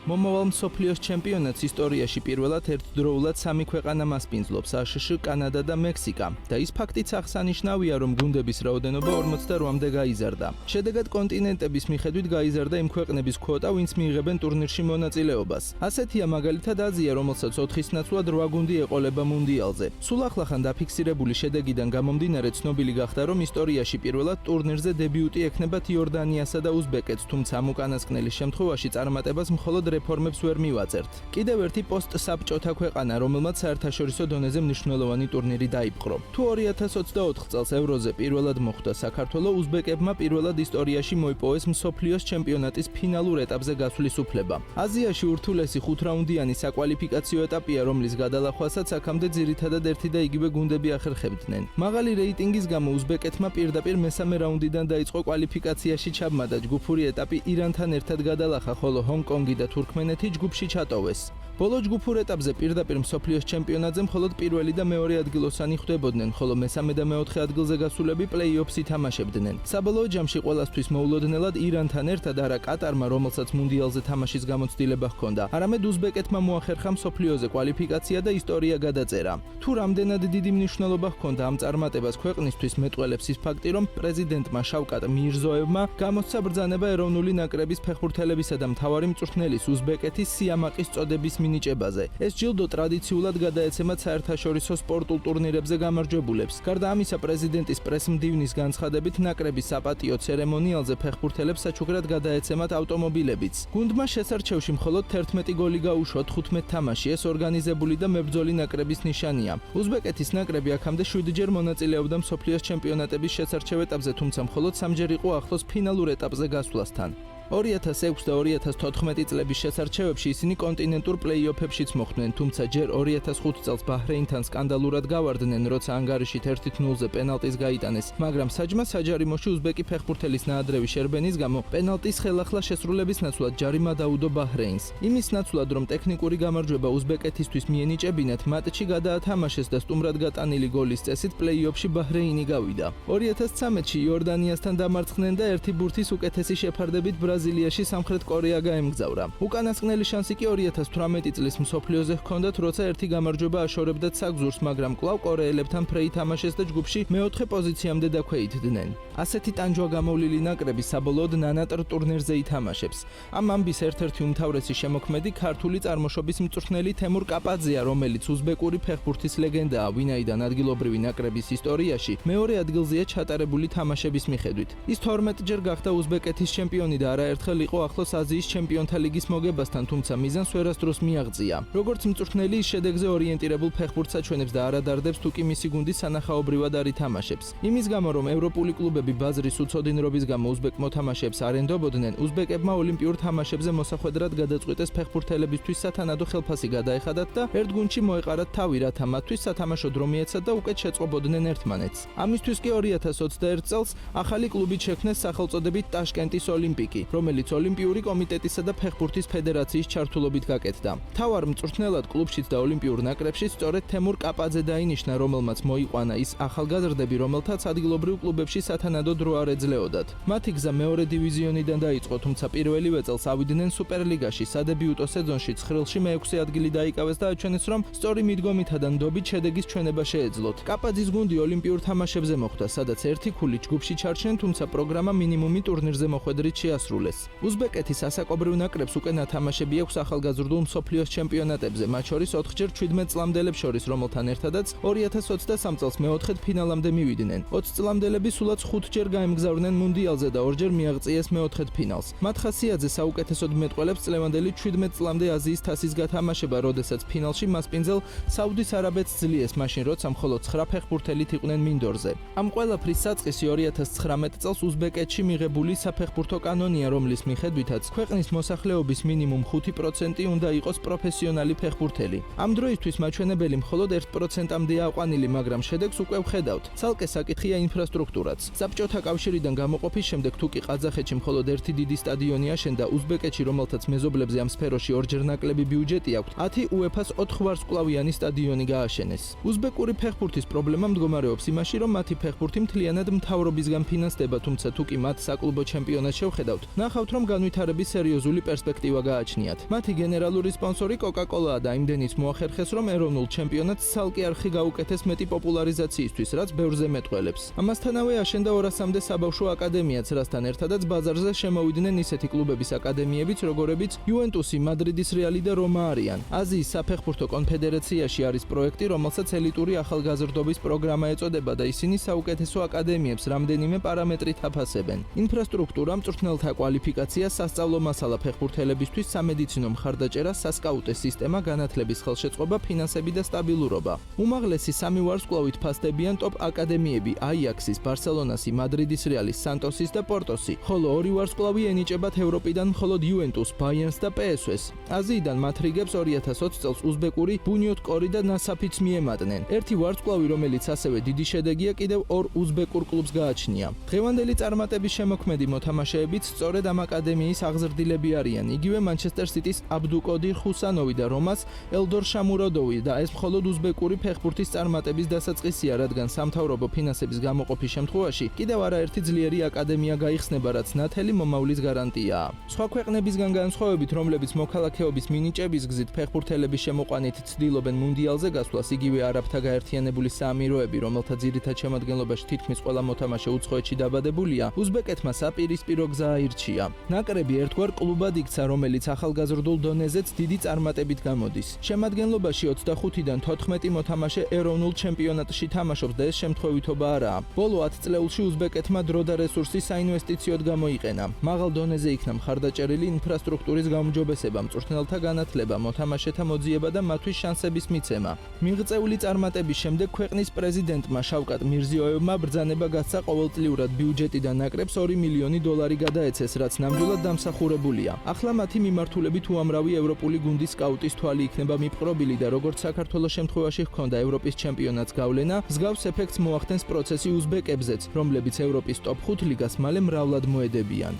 მომავალ მსოფლიოს ჩემპიონატს ისტორიაში პირველად ერთდროულად სამი ქვეყანა მასპინძლობს: აშშ, კანადა და მექსიკა. და ის ფაქტიც აღსანიშნავია, რომ გუნდების რაოდენობა 48-მდე გაიზარდა. შედეგად კონტინენტების მიხედვით გაიზარდა იმ ქვეყნების კვოტა, ვინც მიიღებენ ტურნირში მონაწილეობას. ასეთია მაგალითად აზია, რომელსაც 4-ის ნაცვლად 8 გუნდი ეყოლება მუნდიალზე. სულ ახლახან დაფიქსირებული შედეგიდან გამომდინარე ცნობილი გახდა, რომ ისტორიაში პირველად ტურნირზე დებიუტი ექნებათ იორდანიასა და უზბეკეთს, თუმცა ამ უკანასკნელის შემთხვევაში წარმატებას მხოლოდ რეფორმებს ვერ მივაწერთ. კიდევ ერთი პოსტსაბჭოთა ქვეყანა, რომელმაც საერთაშორისო დონეზე მნიშვნელოვანი ტურნირი დაიპყრო. თუ 2024 წელს ევროზე პირველად მოხვდა საქართველო, უზბეკებმა პირველად ისტორიაში მოიპოვეს მსოფლიოს ჩემპიონატის ფინალურ ეტაპზე გასვლის უფლება. აზიაში ურთულესი 5 რაუნდიანი საკვალიფიკაციო ეტაპია, რომლის გადალახვასაც აქამდე ძირითადად ერთი და იგივე გუნდები ახერხებდნენ. მაღალი რეიტინგის გამო უზბეკეთმა პირდაპირ მესამე რაუნდიდან დაიწყო კვალიფიკაციაში ჩაბმა და ჯგუფური ეტაპი ირანთან ერთად გადალახა, ხოლო ჰონგ-კონგი და თურქმენეთი ჯგუფში ჩატოვეს. ბოლო ჯგუფურ ეტაპზე პირდაპირ მსოფლიოს ჩემპიონატზე მხოლოდ პირველი და მეორე ადგილოსანი ხვდებოდნენ, ხოლო მესამე და მეოთხე ადგილზე გასულები პლეი-ოფს ითამაშებდნენ. საბოლოო ჯამში ყველასთვის მოულოდნელად ირანთან ერთად არა კატარმა, რომელსაც მუნდიალზე თამაშის გამოცდილება ჰქონდა, არამედ უზბეკეთმა მოახერხა მსოფლიოზე კვალიფიკაცია და ისტორია გადაწერა. თუ რამდენად დიდი მნიშვნელობა ჰქონდა ამ წარმატებას ქვეყნისთვის, მეტყველებს ის ფაქტი, რომ პრეზიდენტმა შავკატ მირზოევმა გამოსცა ბრძანება ეროვნული ნაკრების ფეხბურთელებისა და მთავარი მწვრთნელის უზბეკეთის სიამაყის წოდების მინიჭებაზე. ეს ჯილდო ტრადიციულად გადაეცემათ საერთაშორისო სპორტულ ტურნირებზე გამარჯვებულებს. გარდა ამისა, პრეზიდენტის პრესმდივნის განცხადებით, ნაკრების საპატიო ცერემონიალზე ფეხბურთელებს საჩუქრად გადაეცემათ ავტომობილებიც. გუნდმა შესარჩევში მხოლოდ 11 გოლი გაუშვა 15 თამაში. ეს ორგანიზებული და მებრძოლი ნაკრების ნიშანია. უზბეკეთის ნაკრები აქამდე 7-ჯერ მონაწილეობდა მსოფლიოს ჩემპიონატების შესარჩევ ეტაპზე, თუმცა მხოლოდ 3-ჯერ იყო ახლოს ფინალურ ეტაპზე გასვლასთან. 2006 და 2014 წლების შესარჩევებში ისინი კონტინენტურ პლეი-ოფებშიც მოხვდნენ, თუმცა ჯერ 2005 წელს ბაჰრეინთან სკანდალურად გავარდნენ, როცა ანგარიშით 1-0-ზე პენალტის გაიტანეს, მაგრამ საჯმა საჯარიმოში უზბეკი ფეხბურთელის ნაადრევი შერბენის გამო პენალტის ხელახლა შესრულების ნაცვლად ჯარიმა დაუდო ბაჰრეინს. იმის ნაცვლად, რომ ტექნიკური გამარჯვება უზბეკეთისთვის მიენიჭებინათ, მატჩი გადაათამაშეს და სტუმრად გატანილი გოლის წესით პლეი-ოფში ბაჰრეინი გავიდა. 2013-ში იორდანიასთან დამარცხდნენ და ერთი ბურთის უკეთესი შეფარდებით ბრაზილიაში სამხრეთ კორეა გაემგზავრა. უკანასკნელი შანსი კი 2018 წლის მსოფლიოზე ჰქონდათ, როცა ერთი გამარჯვება აშორებდათ საგზურს, მაგრამ კვლავ კორეელებთან ფრეი თამაშეს და ჯგუფში მეოთხე პოზიციამდე დაქვეითდნენ. ასეთი ტანჯვა გამოვლილი ნაკრები საბოლოოდ ნანატრ ტურნირზე ითამაშებს. ამ ამბის ერთ-ერთი უმთავრესი შემოქმედი ქართული წარმოშობის მწვრთნელი თემურ კაპაძეა, რომელიც უზბეკური ფეხბურთის ლეგენდაა, ვინაიდან ადგილობრივი ნაკრების ისტორიაში მეორე ადგილზეა ჩატარებული თამაშების მიხედვით. ის 12-ჯერ გახდა უზბეკეთის ჩემპიონი და არაერთხელ იყო ახლოს აზიის ჩემპიონთა ლიგის მოგებასთან, თუმცა მიზანს ვერასდროს მიაღწია. როგორც მწვრთნელი, ის შედეგზე ორიენტირებულ ფეხბურთს აჩვენებს და არ ადარდებს თუ კი მისი გუნდი სანახაობრივად არ ითამაშებს. იმის გამო, რომ ევროპული კლუბები ბაზრის უცოდინრობის გამო უზბეკ მოთამაშეებს არ ენდობოდნენ, უზბეკებმა ოლიმპიურ თამაშებზე მოსახვედრად გადაწყვიტეს ფეხბურთელებისთვის სათანადო ხელფასი გადაეხადათ და ერთ გუნდში მოეყარათ თავი, რათა მათთვის სათამაშო დრო მიეცათ და უკეთ შეწყობოდნენ ერთმანეთს. ამისთვის კი 2021 წელს ახალი კლუბი შექმნეს სახელწოდებით ტაშკენტის ოლიმპიკი, რომელიც ოლიმპიური კომიტეტისა და ფეხბურთის ფედერაციის ჩართულობით გაკეთდა. მთავარ მწვრთნელად კლუბშიც და ოლიმპიურ ნაკრებშიც სწორედ თემურ კაპაძე დაინიშნა, რომელმაც მოიყვანა ის ახალგაზრდები, რომელთაც ადგილობრივ კლუბებში სათანადო დრო არ ეძლეოდათ. მათი გზა მეორე დივიზიონიდან დაიწყო, თუმცა პირველივე წელს ავიდნენ სუპერლიგაში. სადებიუტო სეზონში ცხრილში მე-6 ადგილი დაიკავეს და აჩვენეს, რომ სწორი მიდგომითა და ნდობით შედეგის ჩვენება შეეძლოთ. კაპაძის გუნდი ოლიმპიურ თამაშებზე მოხვდა, სადაც ერთი ქული ჯგუფში ჩარჩნენ, თუმცა პროგრამა მინიმუმი ტურნირზე მოხვედრით შეასრულეს. უზბეკეთის ასაკობრივ ნაკრებს უკვე ნათამაშები აქვს ახალგაზრდულ მსოფლიოს ჩემპიონატებზე, მათ შორის 4-ჯერ 17 წლამდელებს შორის, რომელთან ერთადაც 2023 წელს მეოთხედ ფინალამდე მივიდნენ. 20 წლამდელები სულაც 5-ჯერ გაემგზავრნენ მუნდიალზე და 2-ჯერ მიაღწიეს მეოთხედ ფინალს. მათ ხასიათზე საუკეთესოდ მეტყველებს წლევანდელი 17 წლამდე აზიის თასის გათამაშება, როდესაც ფინალში მასპინძელ საუდის არაბეთს ძლიეს, მაშინ როცა მხოლოდ 9 ფეხბურთელით იყვნენ მინდორზე. ამ ყველაფრის საწყისი 2019 წელს უზბეკეთში მიღებული საფეხბურთო კანონია, რომლის მიხედვითაც ქვეყნის მოსახლეობის მინიმუმ 5% უნდა იყოს პროფესიონალი ფეხბურთელი. ამ დროისთვის მაჩვენებელი მხოლოდ 1%-მდე აყვანილი, მაგრამ შედეგს უკვე ვხედავთ. ცალკე საკითხია ინფრასტრუქტურაც. საბჭოთა კავშირიდან გამოყოფის შემდეგ თუ კი ყაზახეთში მხოლოდ ერთი დიდი სტადიონი აშენდა, უზბეკეთში, რომელთაც მეზობლებზე ამ სფეროში ორჯერ ნაკლები ბიუჯეტი აქვთ, 10 UEFA-ს 4 ვარსკვლავიანი სტადიონი გააშენეს. უზბეკური ფეხბურთის პრობლემა მდგომარეობს იმაში, რომ მათი ფეხბურთი მთლიანად მთავრობისგან ფინანსდება, თუმცა თუ კი მათ საკლუბო ჩემპიონატს შევხედავთ, ნახავთ, რომ განვითარების სერიოზული პერსპექტივა გააჩნიათ. მათი გენერალური სპონსორი Coca-Cola და იმდენიც მოახერხეს, რომ ეროვნულ ჩემპიონატს ცალკე არხი გაუკეთეს მეტი პოპულარიზაციისთვის, რაც ბევრზე მეტყველებს. ამასთანავე აშენდა 200-მდე საბავშვო აკადემიაც, რასთან ერთადაც ბაზარზე შემოვიდნენ ისეთი კლუბების აკადემიებიც, როგორებიც იუვენტუსი, მადრიდის რეალი და რომა არიან. აზიის საფეხბურთო კონფედერაციაში არის პროექტი, რომელსაც ელიტური ახალგაზრდობის პროგრამა ეწოდება და ისინი საუკეთესო აკადემიებს რამდენიმე პარამეტრით აფასებენ. ინფრასტრუქტურა, მწვრთნელთა კვალიფიკაცია, სასწავლო მასალა ფეხბურთელებისთვის, სამედიცინო მხარდაჭერა, სასკაუტე სისტემა, განათლების ხელშეწყობა, ფინანსები და სტაბილურობა. უმაღლესი სამი ვარსკვლავით ფასდებიან ტოპ აკადემიები აიაქსის, ბარსელონასი, მადრიდის რეალის, სანტოსის და პორტოსი, ხოლო ორი ვარსკვლავი ენიჭებათ ევროპიდან მხოლოდ იუვენტუს, ბაიერნს და PSV-ს. აზიიდან მათ რიგებს 2020 წელს უზბეკური ბუნიოთკორი და ნასაფიც მიემატნენ. ერთი ვარსკვლავი, რომელიც ასევე დიდი შედეგია, კიდევ ორ უზბეკურ კლუბს გააჩნია. დღევანდელი წარმატების შემოქმედი მოთამაშეებიც სწორედ ამ აკადემიის აღზრდილები არიან. იგივე Manchester City-ს აბდუკოდირ ხუსანოვი და რომას ელდორ შამუროდოვი და ეს მხოლოდ უზბეკური ფეხბურთის წარმატების დასაწყისია, რადგან სამთავრობო ფინანსების გამოყოფის შემთხვევაში კიდევ არაერთი ძლიერი აკადემია გაიხსნება, რაც ნათელი მომავლის გარანტიაა. სხვა ქვეყნებისგან განსხვავებით, რომლებიც მოქალაქეობის მინიჭების გზით ფეხბურთელების შემოყვანით ცდილობენ მუნდიალზე გასვლას, იგივე არაბთა გაერთიანებული საამიროები, რომელთა ძირითად შემადგენლობაში თითქმის ყველა მოთამაშე უცხოეთში დაბადებულია, უზბეკეთმა საპირისპირო გზა აირჩია. ნაკრები ერთგვარ კლუბად იქცა, რომელიც ახალგაზრდულ დონეზეც დიდი წარმატებით გამოდის. შემადგენლობაში 25-დან 14 მოთამაშე ეროვნულ ჩემპიონატში თამაშობს და ეს შემთხვევითობა არაა. ბოლო 10 წლეულში უზბეკეთმა დრო და რესურსი საინვესტიციოდ გამოიყენა. მაღალ დონეზე იქნა მხარდაჭერილი ინფრასტრუქტურის გაუმჯობესება, მწვრთნელთა განათლება, მოთამაშეთა მოძიება და მათთვის შანსების მიცემა. მიღწეული წარმატების შემდეგ ქვეყნის პრეზიდენტმა შავკატ მირზიოევმა ბრძანება გასცა ყოველწლიურად ბიუჯეტიდან ნაკრებს $2 მილიონი გადაეცეს, რაც ნამდვილად დამსახურებულია. ახლა მათი მიმართულებით უამრავი ევროპული გუნდის სკაუტის თვალი იქნება მიპყრობილი და როგორც საქართველოს შემთხვევაში ჰქონდა ევროპის ჩემპიონატს გავლენა, მსგავს ეფექტს მოახდენს პროცესი უზბეკებზეც, რომლებიც ევროპის ტოპ 5 ლიგას მალე მრავლად მოედებიან.